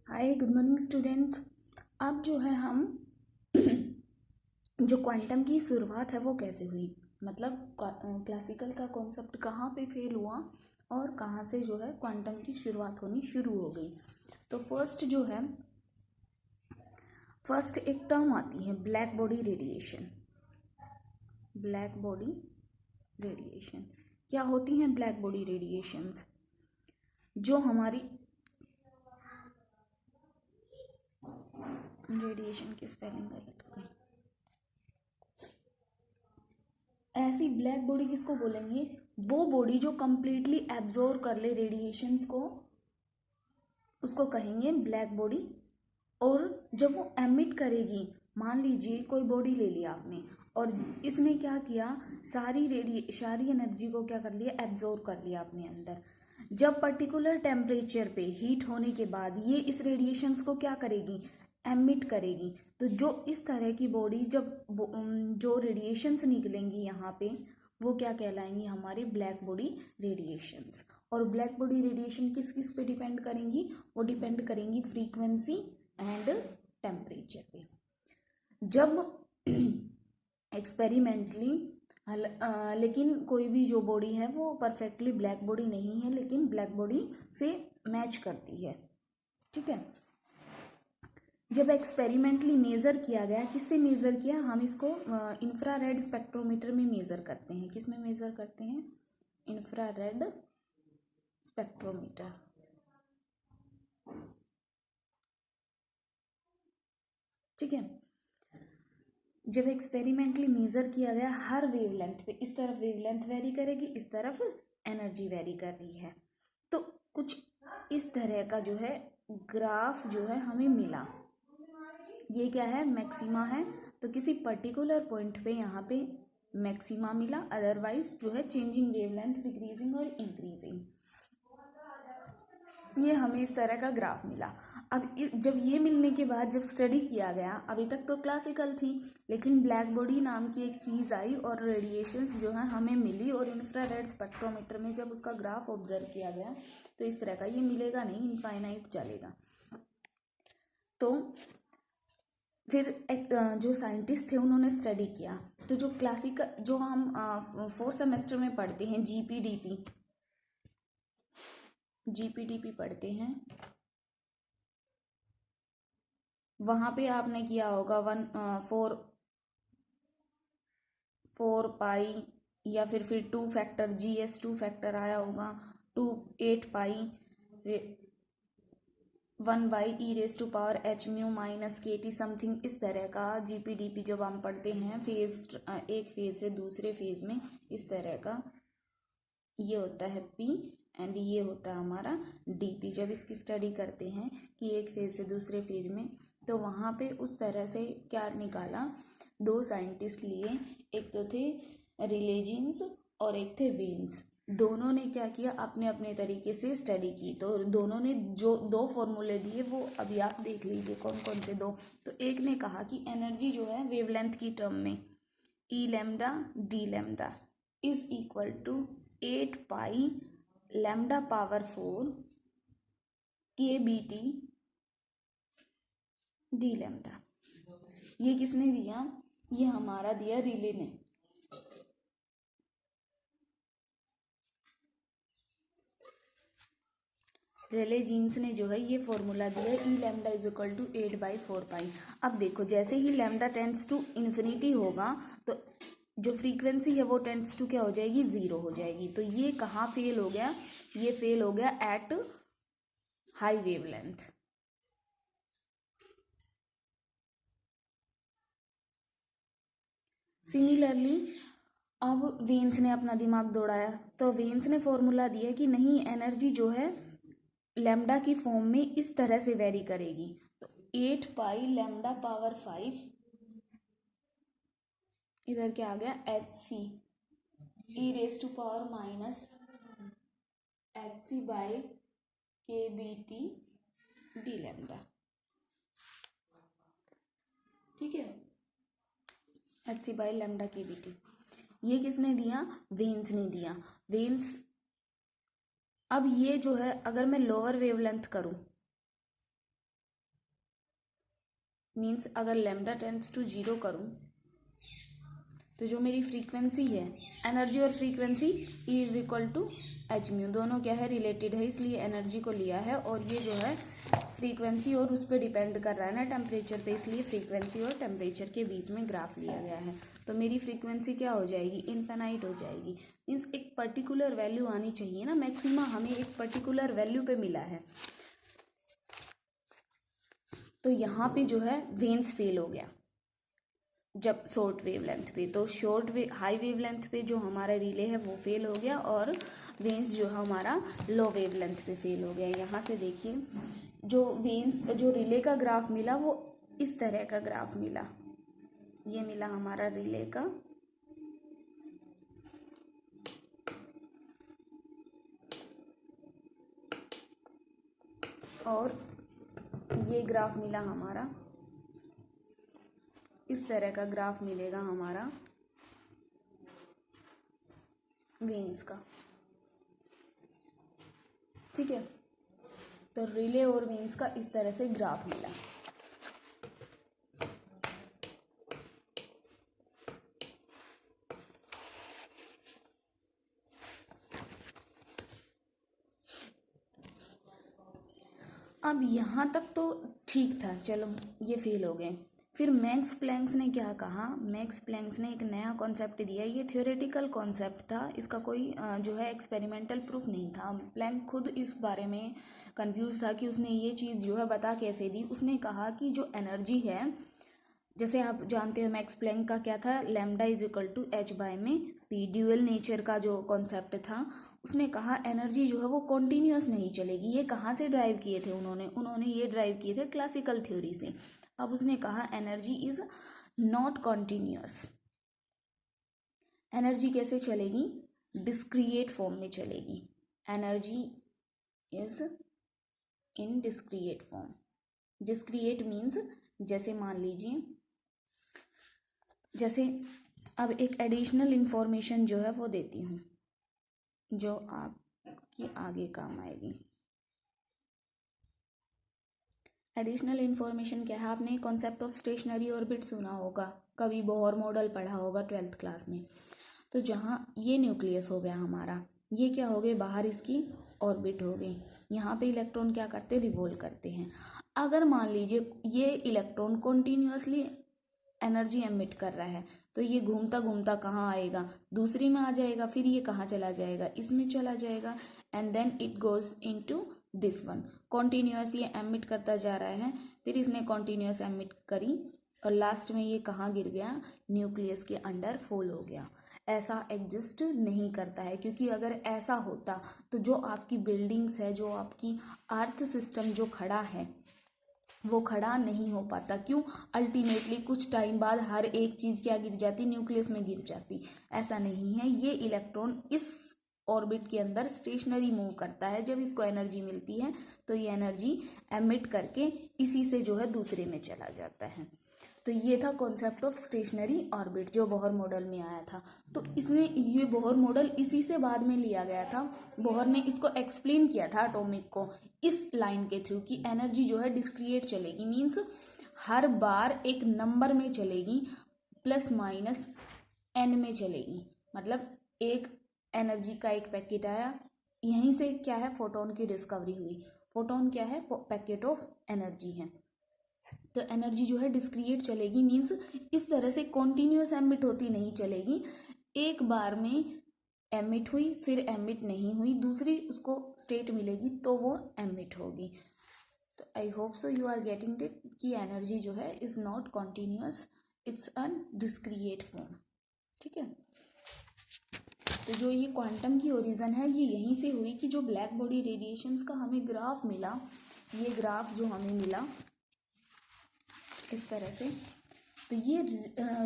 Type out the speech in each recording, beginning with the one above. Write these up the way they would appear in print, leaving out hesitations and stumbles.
हाय, good morning students. अब जो है हम जो क्वांटम की शुरुआत है वो कैसे हुई, मतलब क्लासिकल का कॉन्सेप्ट कहाँ पे फेल हुआ और कहाँ से जो है क्वांटम की शुरुआत होनी शुरू हो गई। तो फर्स्ट एक टर्म आती है black body radiation. Black body radiation क्या होती हैं? ब्लैक बॉडी रेडिएशंस जो हमारी रेडिएशन की स्पेलिंग गलत हो गई। ऐसी ब्लैक बॉडी किसको बोलेंगे? वो बॉडी जो कंप्लीटली एब्जॉर्व कर ले रेडिएशंस को, उसको कहेंगे ब्लैक बॉडी। और जब वो एमिट करेगी, मान लीजिए कोई बॉडी ले लिया आपने और इसने क्या किया, सारी एनर्जी को क्या कर लिया, एब्जॉर्व कर लिया अपने अंदर। जब पर्टिकुलर टेम्परेचर पे हीट होने के बाद ये इस रेडिएशंस को क्या करेगी, एमिट करेगी। तो जो इस तरह की बॉडी जो रेडिएशंस निकलेंगी यहाँ पे, वो क्या कहलाएंगी, हमारी ब्लैक बॉडी रेडिएशंस। और ब्लैक बॉडी रेडिएशन किस किस पे डिपेंड करेंगी? वो डिपेंड करेंगी फ्रीक्वेंसी एंड टेम्परेचर पे। जब एक्सपेरिमेंटली लेकिन कोई भी जो बॉडी है वो परफेक्टली ब्लैक बॉडी नहीं है, लेकिन ब्लैक बॉडी से मैच करती है। ठीक है। जब एक्सपेरिमेंटली मेज़र किया गया, किससे मेज़र किया? हम इसको इंफ्रारेड स्पेक्ट्रोमीटर में मेज़र करते हैं। किस में मेज़र करते हैं? Infrared spectrometer. ठीक है। जब एक्सपेरिमेंटली मेज़र किया गया, हर वेवलेंथ पे, इस तरफ वेवलेंथ वेरी करेगी, इस तरफ एनर्जी वेरी कर रही है। तो कुछ इस तरह का जो है ग्राफ जो है हमें मिला। ये क्या है? मैक्सिमा है। तो किसी पर्टिकुलर पॉइंट पे यहाँ पे मैक्सिमा मिला, अदरवाइज जो है चेंजिंग वेवलेंथ, डिक्रीजिंग और इंक्रीजिंग। ये हमें इस तरह का ग्राफ मिला। अब जब ये मिलने के बाद जब स्टडी किया गया, अभी तक तो क्लासिकल थी, लेकिन ब्लैक बॉडी नाम की एक चीज़ आई और रेडिएशंस जो है हमें मिली, और इंफ्रारेड स्पेक्ट्रोमीटर में जब उसका ग्राफ ऑब्जर्व किया गया तो इस तरह का ये मिलेगा नहीं, इनफाइनाइट चलेगा। तो फिर एक जो साइंटिस्ट थे उन्होंने स्टडी किया। तो जो क्लासिकल जो हम फोर्थ सेमेस्टर में पढ़ते हैं, जीपीडीपी पढ़ते हैं, वहाँ पे आपने किया होगा 4 पाई या फिर 2 फैक्टर, GS 2 फैक्टर आया होगा, 8 पाई, फिर 1/e⁻h⁻⁻KT समथिंग, इस तरह का जीपीडीपी जब हम पढ़ते हैं एक फेज से दूसरे फेज में, इस तरह का ये होता है P एंड ये होता है हमारा DP। जब इसकी स्टडी करते हैं कि एक फेज से दूसरे फेज में, तो वहाँ पे उस तरह से क्या निकाला, 2 साइंटिस्ट लिए, एक तो थे रिलेजिन्स और एक थे वेन्स। दोनों ने क्या किया, अपने अपने तरीके से स्टडी की। तो दोनों ने जो 2 फॉर्मूले दिए वो अभी आप देख लीजिए कौन कौन से 2। तो एक ने कहा कि एनर्जी जो है वेवलेंथ की टर्म में E λ is equal to 8 pi λ⁴ KBT d λ। ये किसने दिया? ये हमारा दिया रिले ने। रेले जीन्स ने जो है ये फॉर्मूला दिया, E λ इज इक्वल टू 8/4 पाई। अब देखो, जैसे ही लैम्डा टेंड्स टू इन्फिनिटी होगा तो जो फ्रीक्वेंसी है वो टेंड्स टू क्या हो जाएगी, 0 हो जाएगी। तो ये कहाँ फेल हो गया? ये फेल हो गया एट हाई वेवलेंथ। सिमिलरली अब वेन्स ने अपना दिमाग दौड़ाया, तो वेन्स ने फॉर्मूला दिया कि नहीं, एनर्जी जो है लैम्डा की फॉर्म में इस तरह से वेरी करेगी। तो 8 पाई λ⁵, इधर क्या आ गया, HC e⁻HC/KBT d λ। ठीक है, HC/λ/KBT। ये किसने दिया? वेन्स ने दिया। वेन्स, अब ये जो है अगर मैं लोअर वेवलेंथ करूं, मीन्स अगर लैम्डा टेंड्स टू 0 करूँ तो जो मेरी फ्रीक्वेंसी है, एनर्जी और frequency E is equal to H mu, दोनों क्या है, रिलेटेड है, इसलिए एनर्जी को लिया है। और ये जो है फ्रीक्वेंसी और उस पर डिपेंड कर रहा है ना टेम्परेचर पे, इसलिए फ्रीक्वेंसी और टेम्परेचर के बीच में ग्राफ लिया गया है। तो मेरी फ्रीक्वेंसी क्या हो जाएगी, इनफाइनाइट हो जाएगी। मीन्स एक पर्टिकुलर वैल्यू आनी चाहिए ना, मैक्सिमा हमें एक पर्टिकुलर वैल्यू पे मिला है। तो यहाँ पे जो है वेन्स फेल हो गया जब शॉर्ट वेवलेंथ पे, तो हाई वेवलेंथ पे जो हमारा रिले है वो फेल हो गया, और वेन्स जो है हमारा लो वेवलेंथ पे फेल हो गया। यहाँ से देखिए जो रिले का ग्राफ मिला वो इस तरह का ग्राफ मिला, ये मिला हमारा रिले का, और ये ग्राफ मिला हमारा, इस तरह का ग्राफ मिलेगा हमारा वेन्स का। ठीक है, तो रिले और वेन्स का इस तरह से ग्राफ मिला। अब यहाँ तक तो ठीक था, चलो ये फेल हो गए। फिर मैक्स प्लैंक्स ने क्या कहा, मैक्स प्लैंक्स ने एक नया कॉन्सेप्ट दिया। ये थ्योरेटिकल कॉन्सेप्ट था, इसका कोई जो है एक्सपेरिमेंटल प्रूफ नहीं था। प्लैंक खुद इस बारे में कंफ्यूज था कि उसने ये चीज़ जो है बता कैसे दी। उसने कहा कि जो एनर्जी है, जैसे आप जानते हो मैक्स प्लैंक का क्या था, lambda is equal to H by में पी, ड्यूअल नेचर का जो कॉन्सेप्ट था। उसने कहा एनर्जी जो है वो कॉन्टीन्यूअस नहीं चलेगी। ये कहाँ से ड्राइव किए थे उन्होंने ये ड्राइव किए थे क्लासिकल थ्योरी से। अब उसने कहा energy is not continuous. Energy कैसे चलेगी, डिस्क्रिएट फॉर्म में चलेगी। Energy is in discrete form. Discrete means जैसे मान लीजिए, जैसे अब एक एडिशनल इंफॉर्मेशन जो है वो देती हूँ जो आपकी आगे काम आएगी। एडिशनल इंफॉर्मेशन क्या है, आपने कॉन्सेप्ट ऑफ स्टेशनरी ऑर्बिट सुना होगा, कभी बोहर मॉडल पढ़ा होगा 12th क्लास में। तो जहाँ ये न्यूक्लियस हो गया हमारा, ये क्या हो गए, बाहर इसकी ऑर्बिट हो गई। यहाँ पे इलेक्ट्रॉन क्या करते हैं, रिवॉल्व करते हैं। अगर मान लीजिए ये इलेक्ट्रॉन कॉन्टीन्यूअसली एनर्जी एमिट कर रहा है, तो ये घूमता घूमता कहाँ आएगा, दूसरी में आ जाएगा, फिर ये कहाँ चला जाएगा, इसमें चला जाएगा, and then it goes into this one. Continuous ये एमिट करता जा रहा है, फिर इसने कॉन्टीन्यूअस एमिट करी, और लास्ट में ये कहाँ गिर गया, न्यूक्लियस के अंडर फॉल हो गया। ऐसा एग्जिस्ट नहीं करता है, क्योंकि अगर ऐसा होता तो जो आपकी बिल्डिंग्स है, जो आपकी अर्थ सिस्टम जो खड़ा है वो खड़ा नहीं हो पाता। क्यों, अल्टीमेटली कुछ टाइम बाद हर एक चीज़ क्या गिर जाती, न्यूक्लियस में गिर जाती। ऐसा नहीं है, ये इलेक्ट्रॉन इस ऑर्बिट के अंदर स्टेशनरी मूव करता है। जब इसको एनर्जी मिलती है तो ये एनर्जी एमिट करके इसी से जो है दूसरे में चला जाता है। तो ये था कॉन्सेप्ट ऑफ स्टेशनरी ऑर्बिट जो बोहर मॉडल में आया था। तो इसने ये बोहर मॉडल इसी से बाद में लिया गया था। बोहर ने इसको एक्सप्लेन किया था एटॉमिक को इस लाइन के थ्रू कि एनर्जी जो है डिस्क्रिएट चलेगी, मीन्स हर बार एक नंबर में चलेगी, प्लस माइनस एन में चलेगी। मतलब एक एनर्जी का एक पैकेट आया, यहीं से क्या है, फोटोन की डिस्कवरी हुई। फोटोन क्या है, पैकेट ऑफ एनर्जी है। तो एनर्जी जो है डिस्क्रिएट चलेगी, मीन्स इस तरह से कॉन्टीन्यूअस एमिट होती नहीं चलेगी। एक बार में एमिट हुई, फिर एमिट नहीं हुई, दूसरी उसको स्टेट मिलेगी तो वो एमिट होगी। तो I hope so you are getting that कि एनर्जी जो है is not continuous, it's an discrete form. ठीक है, तो जो ये क्वांटम की ओरिजिन है ये यहीं से हुई कि जो ब्लैक बॉडी रेडिएशंस का हमें ग्राफ मिला, ये ग्राफ जो हमें मिला इस तरह से, तो ये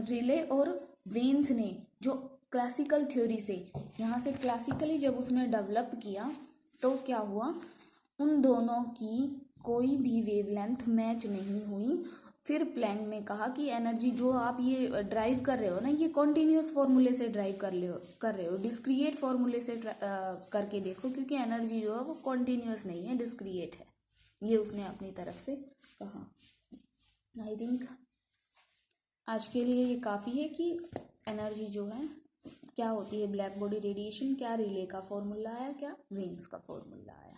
रिले और वेन्स ने जो क्लासिकल थ्योरी से, यहाँ से क्लासिकली जब उसने डेवलप किया तो क्या हुआ, उन दोनों की कोई भी वेवलेंथ मैच नहीं हुई। फिर प्लैंक ने कहा कि एनर्जी जो आप ये ड्राइव कर रहे हो ना, ये कॉन्टीन्यूअस फॉर्मूले से ड्राइव कर रहे हो, डिस्क्रिएट फॉर्मूले से करके देखो, क्योंकि एनर्जी जो है वो कॉन्टीन्यूअस नहीं है, डिस्क्रिएट है। ये उसने अपनी तरफ से कहा। आई थिंक आज के लिए ये काफ़ी है कि एनर्जी जो है क्या होती है, ब्लैक बॉडी रेडिएशन क्या, रिले का फॉर्मूला आया, क्या विंग्स का फॉर्मूला आया।